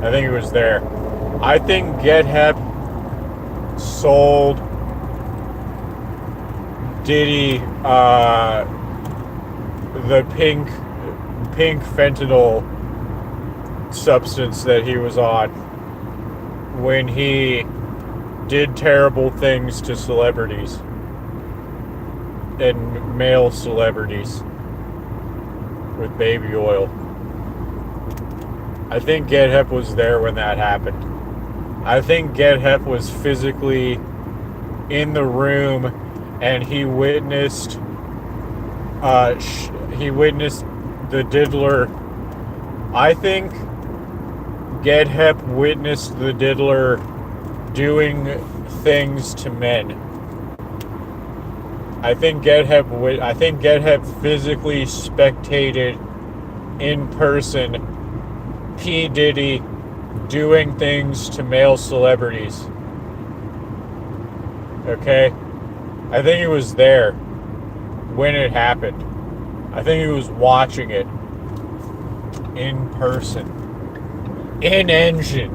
I think he was there. I think Get Hep sold Diddy the pink fentanyl substance that he was on when he did terrible things to celebrities and male celebrities with baby oil. I think Get Hep was there when that happened. I think Get Hep was physically in the room, and he witnessed the diddler. I think Get Hep witnessed the diddler doing things to men. I think Get Hep physically spectated in person P. Diddy doing things to male celebrities. Okay? I think he was there when it happened. I think he was watching it in person. In engine.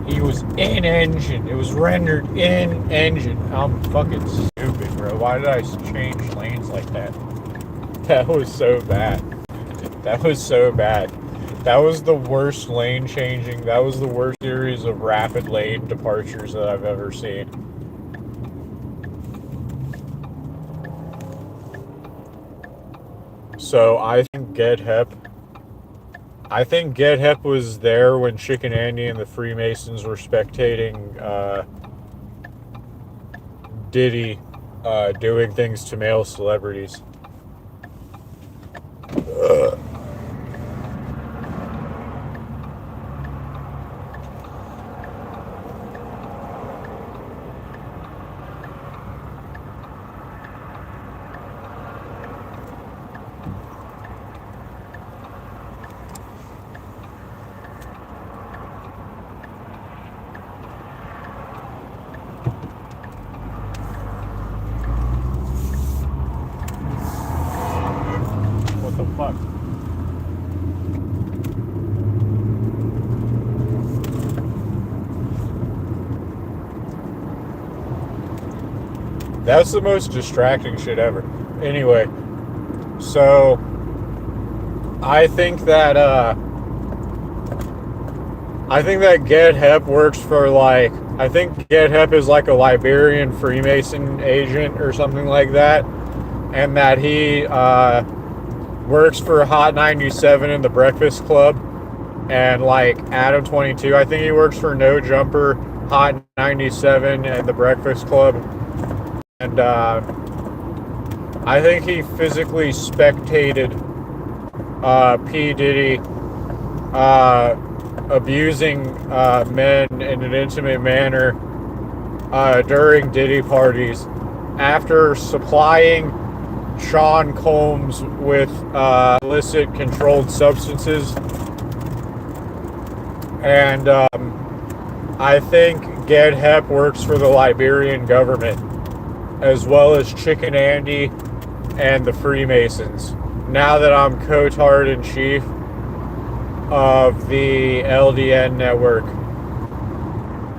He was in engine. It was rendered in engine. I'm fucking stupid, bro. Why did I change lanes like that? That was so bad. That was so bad. That was the worst lane changing. That was the worst series of rapid lane departures that I've ever seen. So I think Get Hep was there when Chicken Andy and the Freemasons were spectating Diddy doing things to male celebrities. What the fuck? That's the most distracting shit ever. Anyway, so I think that Get Hep works for like, I think Get Hep is like a Liberian Freemason agent or something like that, and that he works for Hot 97 in the Breakfast Club, and like Adam 22. I think he works for No Jumper, Hot 97, and the Breakfast Club. And I think he physically spectated P. Diddy abusing men in an intimate manner during Diddy parties after supplying Sean Combs with illicit controlled substances. And I think Get Hep works for the Liberian government, as well as Chicken Andy and the Freemasons. Now that I'm Cotarded in chief of the LDN network,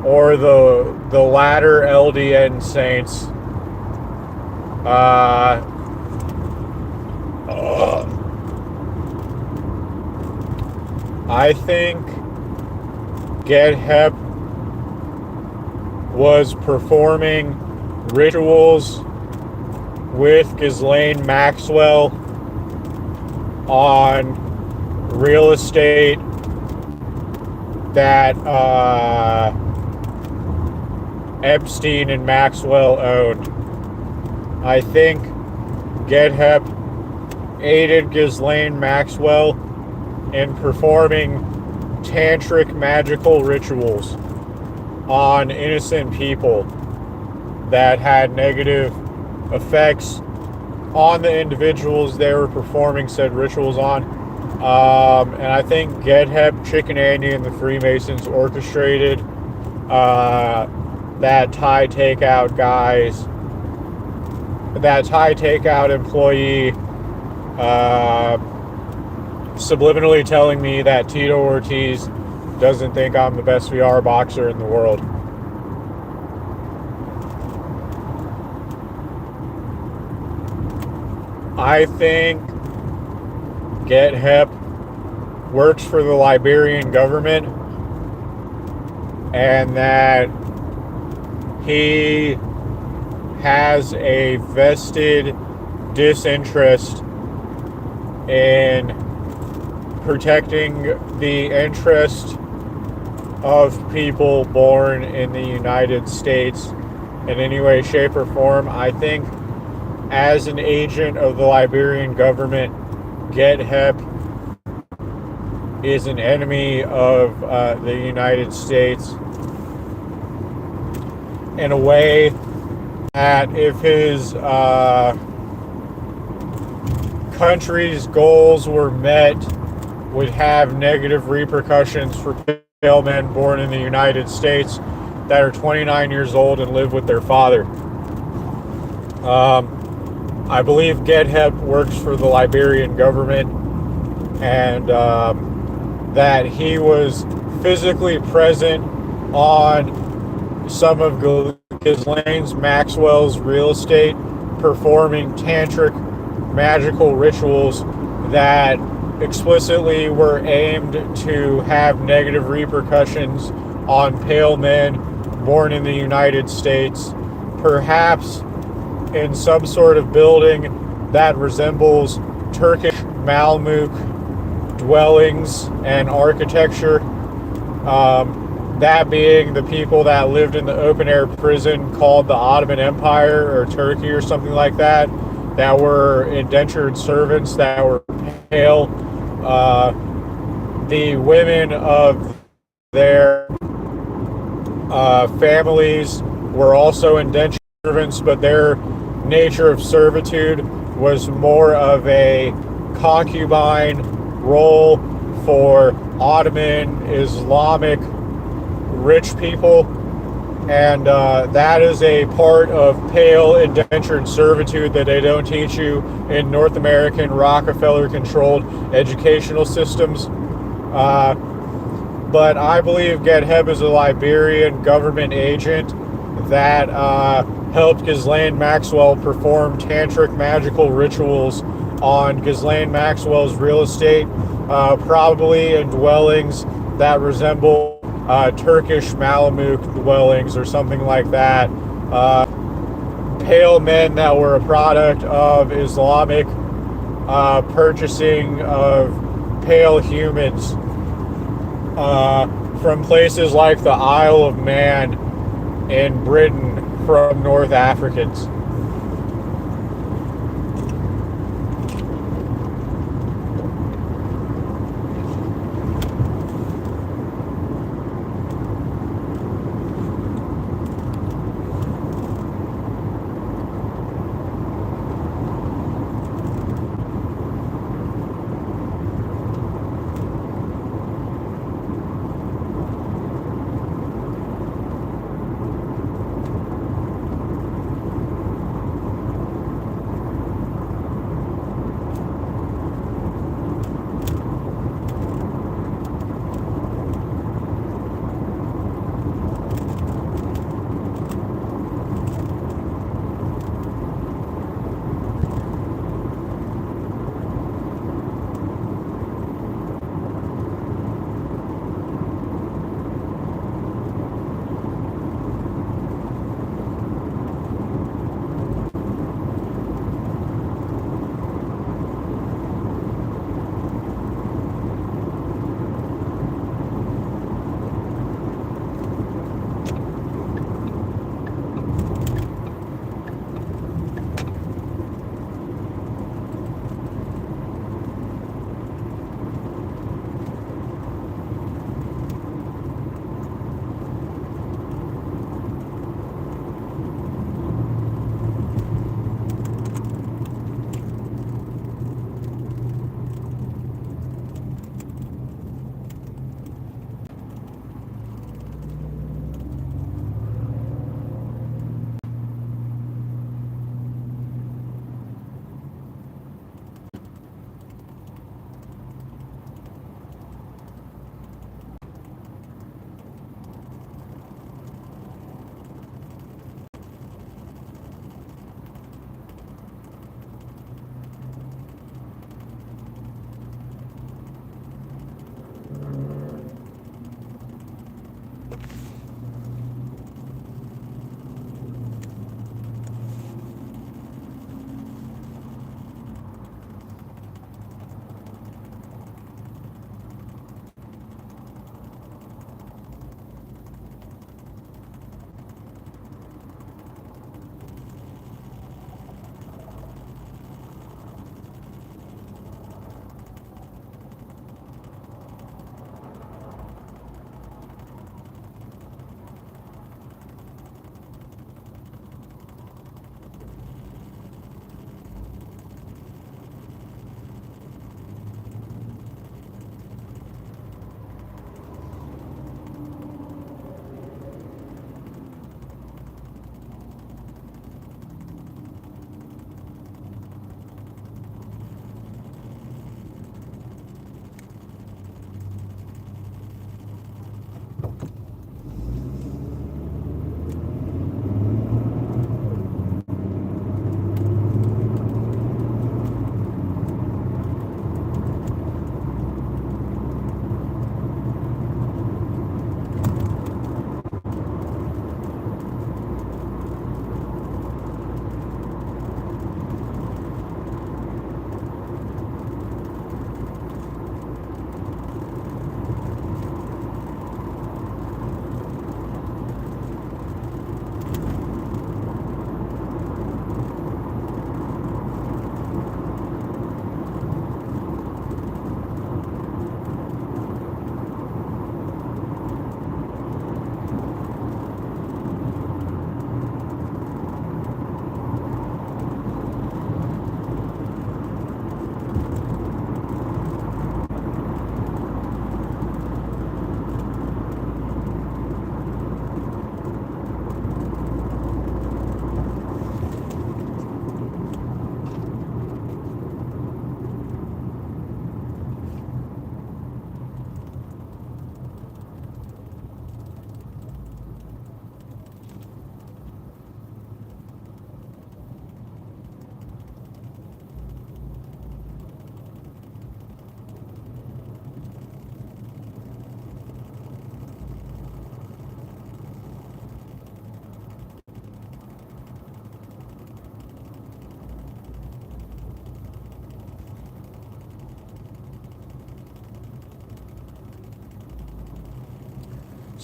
or the latter LDN saints, I think Get Hep was performing rituals with Ghislaine Maxwell on real estate that Epstein and Maxwell owned. I think Get Hep aided Ghislaine Maxwell in performing tantric magical rituals on innocent people that had negative effects on the individuals they were performing said rituals on. And I think Get Hep, Chicken Andy, and the Freemasons orchestrated that Thai takeout employee subliminally telling me that Tito Ortiz doesn't think I'm the best VR boxer in the world. I think Get Hep works for the Liberian government, and that he has a vested disinterest in protecting the interest of people born in the United States in any way, shape, or form. I think as an agent of the Liberian government, Get Hep is an enemy of the United States in a way that if his country's goals were met, would have negative repercussions for pale men born in the United States that are 29 years old and live with their father. I believe Get Hep works for the Liberian government, and that he was physically present on some of Ghislaine Maxwell's real estate, performing tantric magical rituals that explicitly were aimed to have negative repercussions on pale men born in the United States, perhaps in some sort of building that resembles Turkish Malmuk dwellings and architecture. That being the people that lived in the open air prison called the Ottoman Empire or Turkey or something like that, that were indentured servants that were pale. The women of their families were also indentured servants, but their nature of servitude was more of a concubine role for Ottoman Islamic rich people, and that is a part of pale indentured servitude that they don't teach you in North American Rockefeller-controlled educational systems. But I believe Gedheb is a Liberian government agent that helped Ghislaine Maxwell perform tantric magical rituals on Ghislaine Maxwell's real estate, probably in dwellings that resemble Turkish Malamute dwellings or something like that. Pale men that were a product of Islamic purchasing of pale humans from places like the Isle of Man in Britain from North Africans.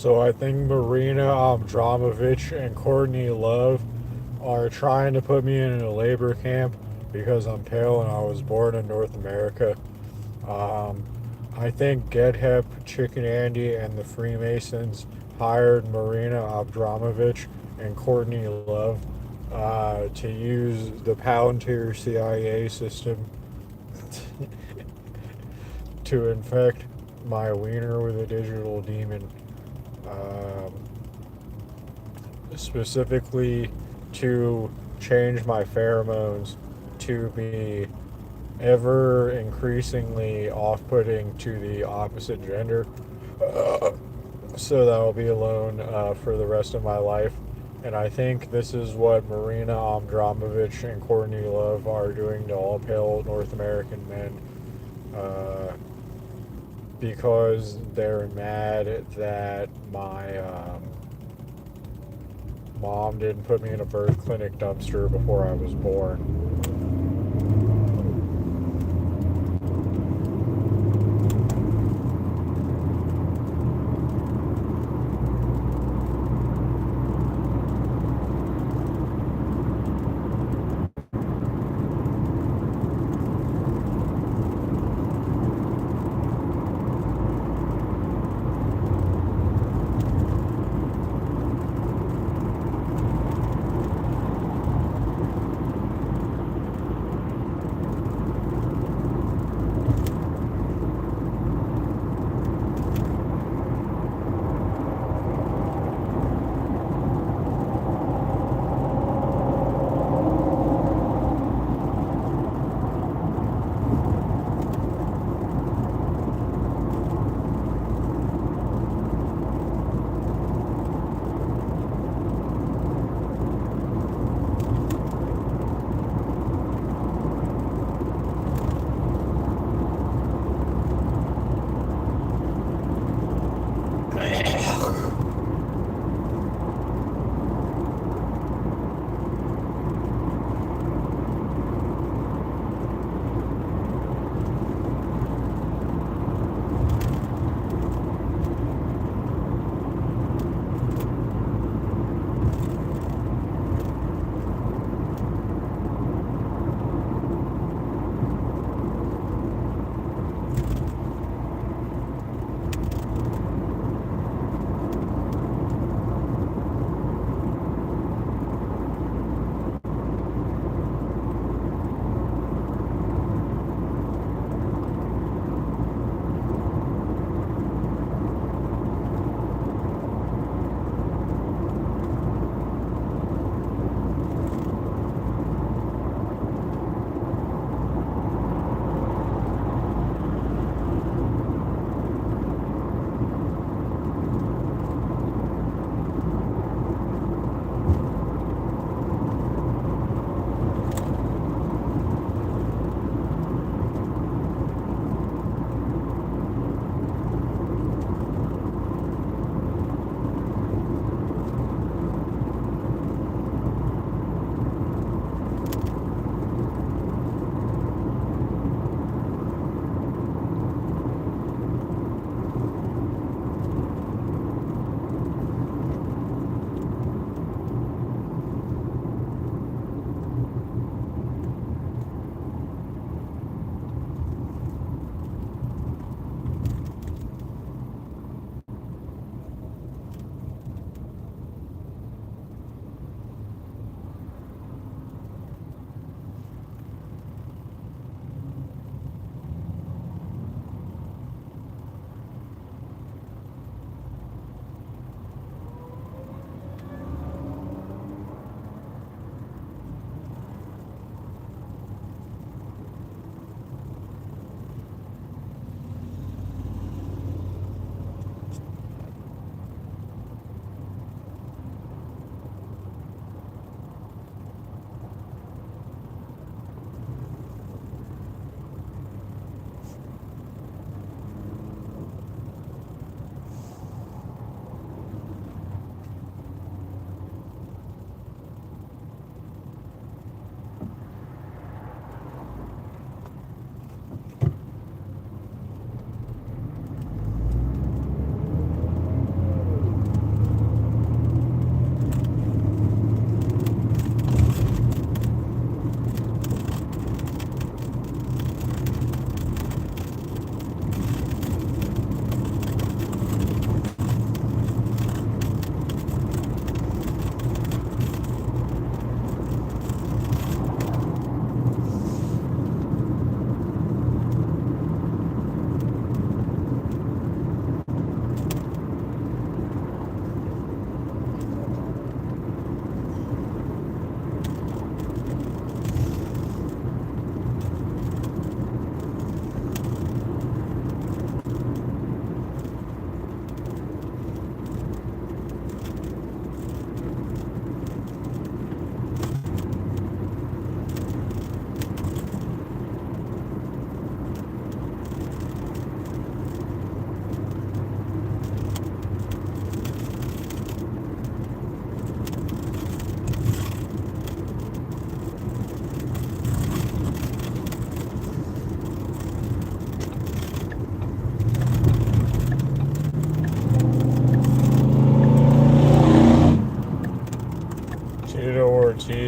So I think Marina Abramovich and Courtney Love are trying to put me in a labor camp because I'm pale and I was born in North America. Um, I think Get Hep, Chicken Andy, and the Freemasons hired Marina Abramovich and Courtney Love to use the Palantir CIA system to infect my wiener with a digital demon. Um, Specifically to change my pheromones to be ever increasingly off putting to the opposite gender. So that I'll be alone for the rest of my life. And I think this is what Marina Abramovich and Courtney Love are doing to all pale North American men. Because they're mad that my mom didn't put me in a birth clinic dumpster before I was born.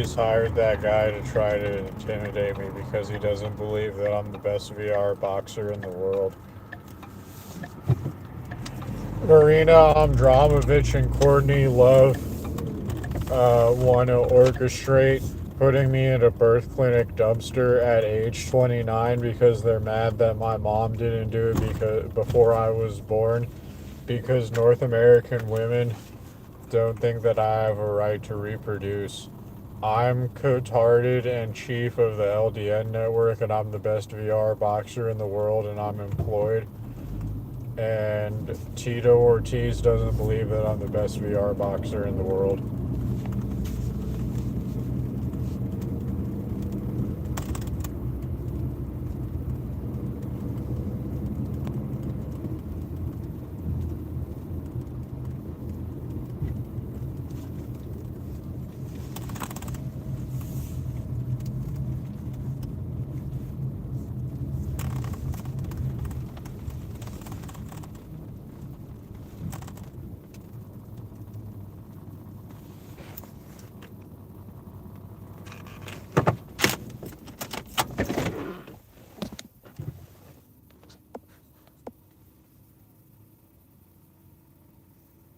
just hired that guy to try to intimidate me because he doesn't believe that I'm the best VR boxer in the world. Marina Amdramovich and Courtney Love want to orchestrate putting me in a birth clinic dumpster at age 29 because they're mad that my mom didn't do it before I was born, because North American women don't think that I have a right to reproduce. I'm Cotarded and chief of the LDN network, and I'm the best VR boxer in the world, and I'm employed. And Tito Ortiz doesn't believe that I'm the best VR boxer in the world.